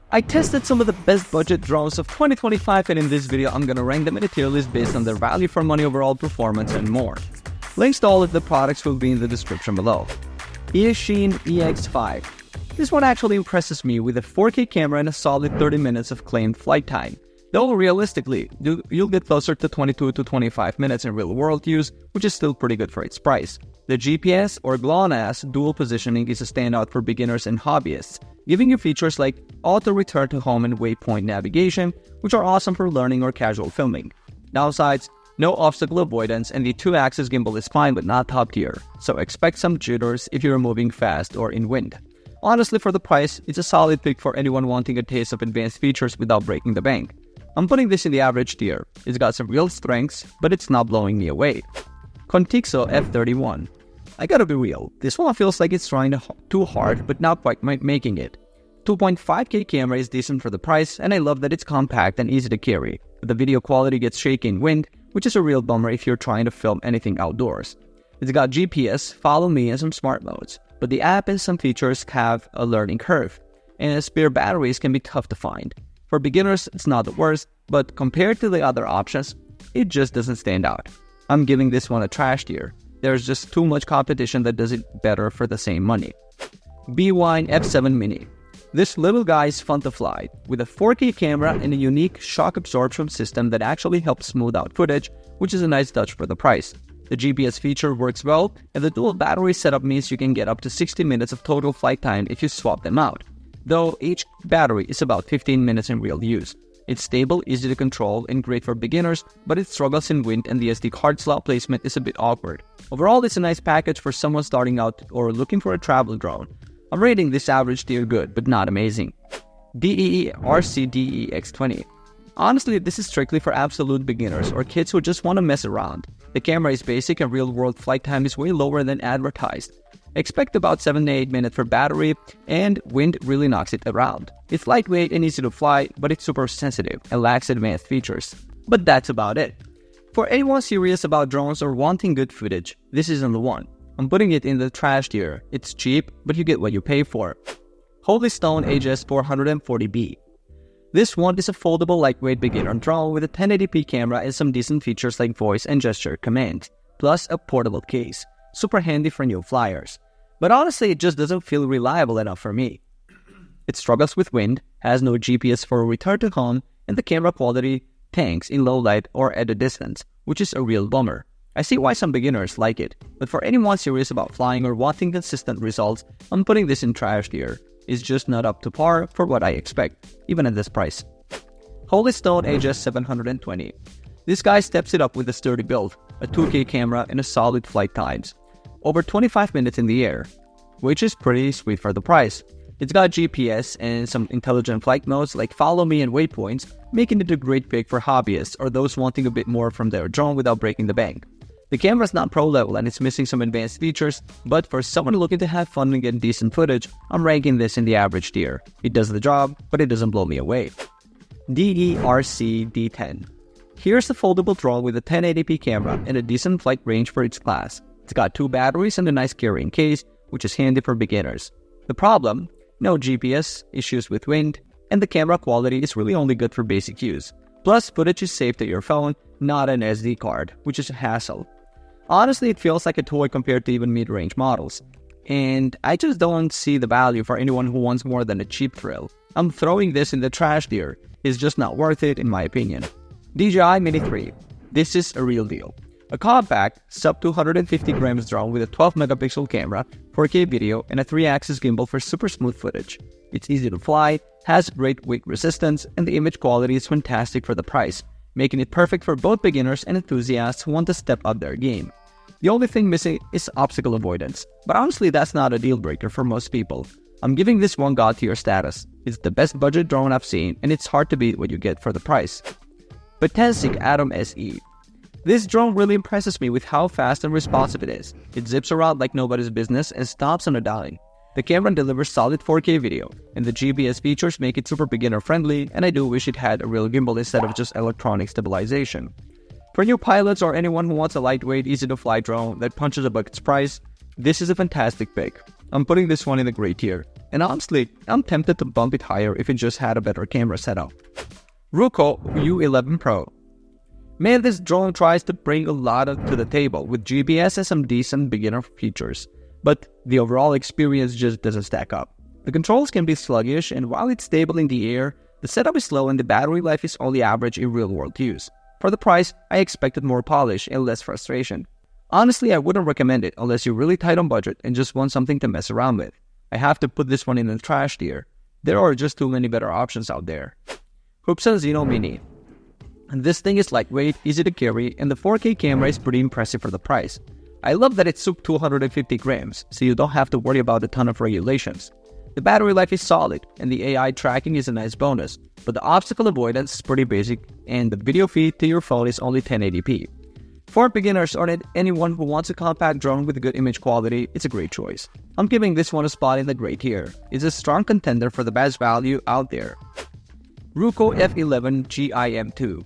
I tested some of the best budget drones of 2025, and in this video I'm gonna rank them in a tier list based on their value for money, overall performance, and more. Links to all of the products will be in the description below. Eachine EX5. This one actually impresses me with a 4K camera and a solid 30 minutes of claimed flight time. Though realistically, you'll get closer to 22 to 25 minutes in real-world use, which is still pretty good for its price. The GPS or GLONASS dual positioning is a standout for beginners and hobbyists, giving you features like auto return to home and waypoint navigation, which are awesome for learning or casual filming. Downsides, no obstacle avoidance, and the 2-axis gimbal is fine but not top tier, so expect some jitters if you're moving fast or in wind. Honestly, for the price, it's a solid pick for anyone wanting a taste of advanced features without breaking the bank. I'm putting this in the average tier. It's got some real strengths, but it's not blowing me away. Contixo F31. I gotta be real, this one feels like it's trying too hard but not quite making it. 2.5K camera is decent for the price, and I love that it's compact and easy to carry, but the video quality gets shaky in wind, which is a real bummer if you're trying to film anything outdoors. It's got GPS, follow me, and some smart modes, but the app and some features have a learning curve, and spare batteries can be tough to find. For beginners, it's not the worst, but compared to the other options, it just doesn't stand out. I'm giving this one a trash tier. There's just too much competition that does it better for the same money. Bini F7 Mini. This little guy is fun to fly, with a 4K camera and a unique shock absorption system that actually helps smooth out footage, which is a nice touch for the price. The GPS feature works well, and the dual battery setup means you can get up to 60 minutes of total flight time if you swap them out, though each battery is about 15 minutes in real use. It's stable, easy to control, and great for beginners, but it struggles in wind and the SD card slot placement is a bit awkward. Overall, it's a nice package for someone starting out or looking for a travel drone. I'm rating this average tier good, but not amazing. DJI RC Honestly, this is strictly for absolute beginners or kids who just want to mess around. The camera is basic and real-world flight time is way lower than advertised. Expect about 7 to 8 minutes for battery, and wind really knocks it around. It's lightweight and easy to fly, but it's super sensitive and lacks advanced features. But that's about it. For anyone serious about drones or wanting good footage, this isn't the one. I'm putting it in the trash tier. It's cheap, but you get what you pay for. Stone HS720. This one is a foldable lightweight beginner drone with a 1080p camera and some decent features like voice and gesture command, plus a portable case. Super handy for new flyers. But honestly, it just doesn't feel reliable enough for me. It struggles with wind, has no GPS for return to home, and the camera quality tanks in low light or at a distance, which is a real bummer. I see why some beginners like it, but for anyone serious about flying or wanting consistent results, I'm putting this in trash tier. It's just not up to par for what I expect, even at this price. Stone HS720. This guy steps it up with a sturdy build, a 2K camera, and a solid flight times. Over 25 minutes in the air, which is pretty sweet for the price. It's got GPS and some intelligent flight modes like follow me and waypoints, making it a great pick for hobbyists or those wanting a bit more from their drone without breaking the bank. The camera's not pro level and it's missing some advanced features, but for someone looking to have fun and get decent footage, I'm ranking this in the average tier. It does the job, but it doesn't blow me away. GGRC D10. Here's a foldable drone with a 1080p camera and a decent flight range for its class. It's got 2 batteries and a nice carrying case, which is handy for beginners. The problem? No GPS, issues with wind, and the camera quality is really only good for basic use. Plus, footage is saved to your phone, not an SD card, which is a hassle. Honestly, it feels like a toy compared to even mid-range models. And I just don't see the value for anyone who wants more than a cheap thrill. I'm throwing this in the trash tier. It's just not worth it in my opinion. DJI Mini3. This is a real deal. A compact, sub 250 grams drone with a 12 megapixel camera, 4K video, and a 3-axis gimbal for super smooth footage. It's easy to fly, has great weight resistance, and the image quality is fantastic for the price, making it perfect for both beginners and enthusiasts who want to step up their game. The only thing missing is obstacle avoidance, but honestly that's not a deal breaker for most people. I'm giving this one god tier status. It's the best budget drone I've seen, and it's hard to beat what you get for the price. Potensic Atom SE. This drone really impresses me with how fast and responsive it is. It zips around like nobody's business and stops on a dime. The camera delivers solid 4K video, and the GPS features make it super beginner friendly, and I do wish it had a real gimbal instead of just electronic stabilization. For new pilots or anyone who wants a lightweight, easy to fly drone that punches above its price, this is a fantastic pick. I'm putting this one in the gray tier, and honestly, I'm tempted to bump it higher if it just had a better camera setup. RUKO U11 Pro. Man, this drone tries to bring a lot to the table with GPS and some decent beginner features, but the overall experience just doesn't stack up. The controls can be sluggish, and while it's stable in the air, the setup is slow and the battery life is only average in real-world use. For the price, I expected more polish and less frustration. Honestly, I wouldn't recommend it unless you're really tight on budget and just want something to mess around with. I have to put this one in the trash tier. There are just too many better options out there. Hoopson Xeno Mini. And this thing is lightweight, easy to carry, and the 4K camera is pretty impressive for the price. I love that it's 250 grams, so you don't have to worry about a ton of regulations. The battery life is solid, and the AI tracking is a nice bonus, but the obstacle avoidance is pretty basic, and the video feed to your phone is only 1080p. For beginners or anyone who wants a compact drone with good image quality, it's a great choice. I'm giving this one a spot in the gray tier. It's a strong contender for the best value out there. Ruko F11 GIM2.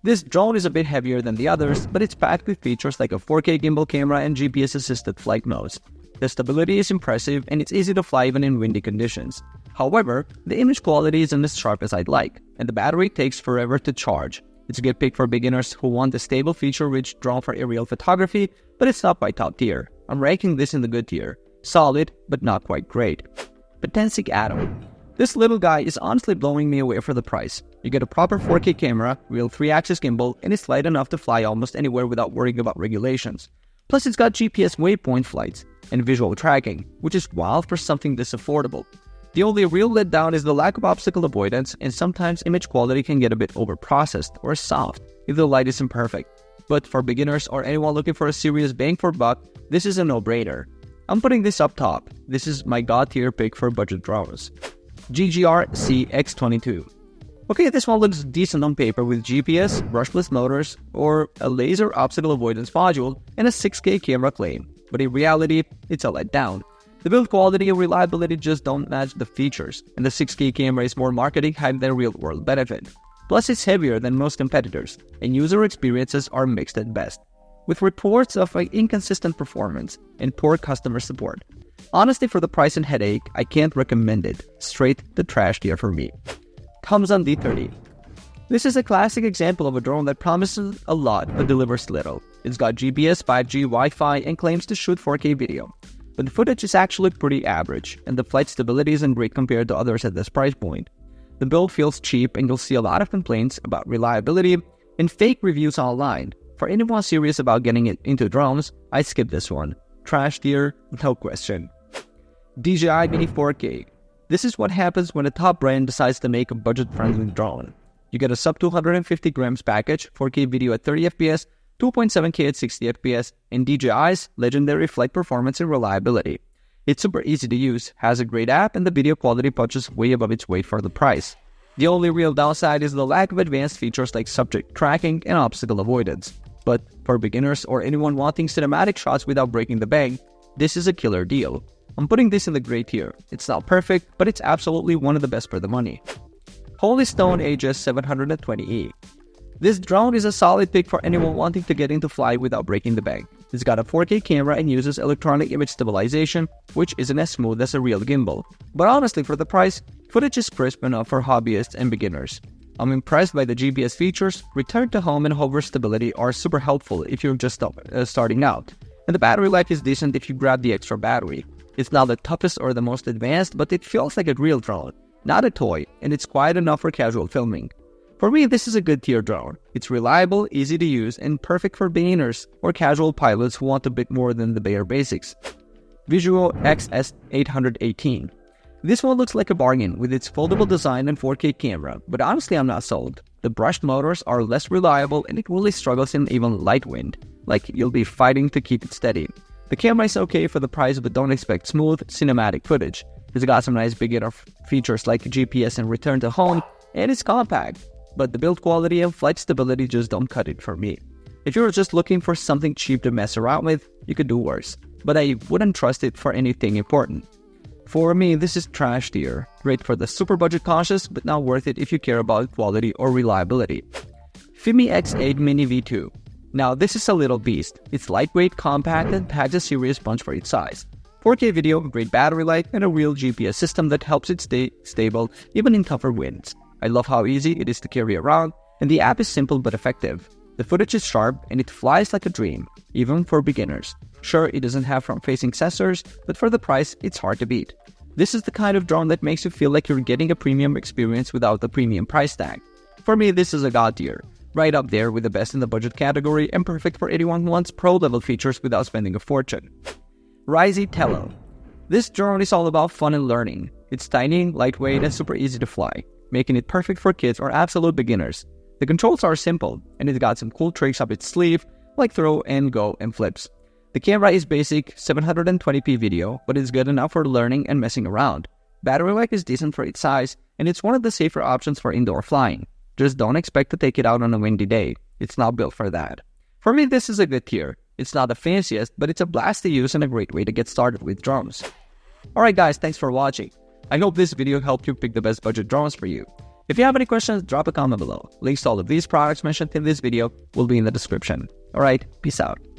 This drone is a bit heavier than the others, but it's packed with features like a 4K gimbal camera and GPS-assisted flight modes. The stability is impressive and it's easy to fly even in windy conditions. However, the image quality isn't as sharp as I'd like, and the battery takes forever to charge. It's a good pick for beginners who want a stable feature-rich drone for aerial photography, but it's not my top tier. I'm ranking this in the good tier. Solid, but not quite great. Potensic Atom. This little guy is honestly blowing me away for the price. You get a proper 4K camera, real 3-axis gimbal, and it's light enough to fly almost anywhere without worrying about regulations. Plus it's got GPS waypoint flights and visual tracking, which is wild for something this affordable. The only real letdown is the lack of obstacle avoidance, and sometimes image quality can get a bit overprocessed or soft if the light isn't perfect. But for beginners or anyone looking for a serious bang for buck, this is a no-brainer. I'm putting this up top. This is my god tier pick for budget drones. GGRC X22. Okay, this one looks decent on paper with GPS, brushless motors, or a laser obstacle avoidance module, and a 6K camera claim. But in reality, it's a letdown. The build quality and reliability just don't match the features, and the 6K camera is more marketing hype than real-world benefit. Plus, it's heavier than most competitors, and user experiences are mixed at best, with reports of inconsistent performance and poor customer support. Honestly, for the price and headache, I can't recommend it. Straight the trash tier for me. Hoopson D30. This is a classic example of a drone that promises a lot but delivers little. It's got GPS, 5G, Wi-Fi, and claims to shoot 4K video. But the footage is actually pretty average, and the flight stability isn't great compared to others at this price point. The build feels cheap, and you'll see a lot of complaints about reliability and fake reviews online. For anyone serious about getting into drones, I skip this one. Trash tier, no question. DJI Mini 4K. This is what happens when a top brand decides to make a budget-friendly drone. You get a sub 250 grams package, 4K video at 30 FPS, 2.7K at 60 FPS, and DJI's legendary flight performance and reliability. It's super easy to use, has a great app, and the video quality punches way above its weight for the price. The only real downside is the lack of advanced features like subject tracking and obstacle avoidance. But for beginners or anyone wanting cinematic shots without breaking the bank, this is a killer deal. I'm putting this in the gray tier. It's not perfect, but it's absolutely one of the best for the money. Stone HS720. This drone is a solid pick for anyone wanting to get into flight without breaking the bank. It's got a 4K camera and uses electronic image stabilization, which isn't as smooth as a real gimbal. But honestly, for the price, footage is crisp enough for hobbyists and beginners. I'm impressed by the GPS features. Return to home and hover stability are super helpful if you're just starting out. And the battery life is decent if you grab the extra battery. It's not the toughest or the most advanced, but it feels like a real drone, not a toy, and it's quiet enough for casual filming. For me, this is a good tier drone. It's reliable, easy to use, and perfect for beginners or casual pilots who want a bit more than the bare basics. Visuo XS818. This one looks like a bargain with its foldable design and 4K camera, but honestly I'm not sold. The brushed motors are less reliable and it really struggles in even light wind, like you'll be fighting to keep it steady. The camera is okay for the price, but don't expect smooth, cinematic footage. It's got some nice beginner features like GPS and return to home, and it's compact. But the build quality and flight stability just don't cut it for me. If you're just looking for something cheap to mess around with, you could do worse. But I wouldn't trust it for anything important. For me, this is trash tier. Great for the super budget conscious, but not worth it if you care about quality or reliability. Bini F7 Mini V2. Now this is a little beast. It's lightweight, compact, and packs a serious punch for its size. 4K video, great battery life, and a real GPS system that helps it stay stable even in tougher winds. I love how easy it is to carry around, and the app is simple but effective. The footage is sharp and it flies like a dream, even for beginners. Sure, it doesn't have front-facing sensors, but for the price, it's hard to beat. This is the kind of drone that makes you feel like you're getting a premium experience without the premium price tag. For me, this is a god tier, right up there with the best in the budget category and perfect for anyone who wants pro-level features without spending a fortune. Raizi Tello. This drone is all about fun and learning. It's tiny, lightweight, and super easy to fly, making it perfect for kids or absolute beginners. The controls are simple, and it's got some cool tricks up its sleeve, like throw and go and flips. The camera is basic 720p video, but it's good enough for learning and messing around. Battery life is decent for its size, and it's one of the safer options for indoor flying. Just don't expect to take it out on a windy day. It's not built for that. For me, this is a good tier. It's not the fanciest, but it's a blast to use and a great way to get started with drones. Alright guys, thanks for watching. I hope this video helped you pick the best budget drones for you. If you have any questions, drop a comment below. Links to all of these products mentioned in this video will be in the description. Alright, peace out.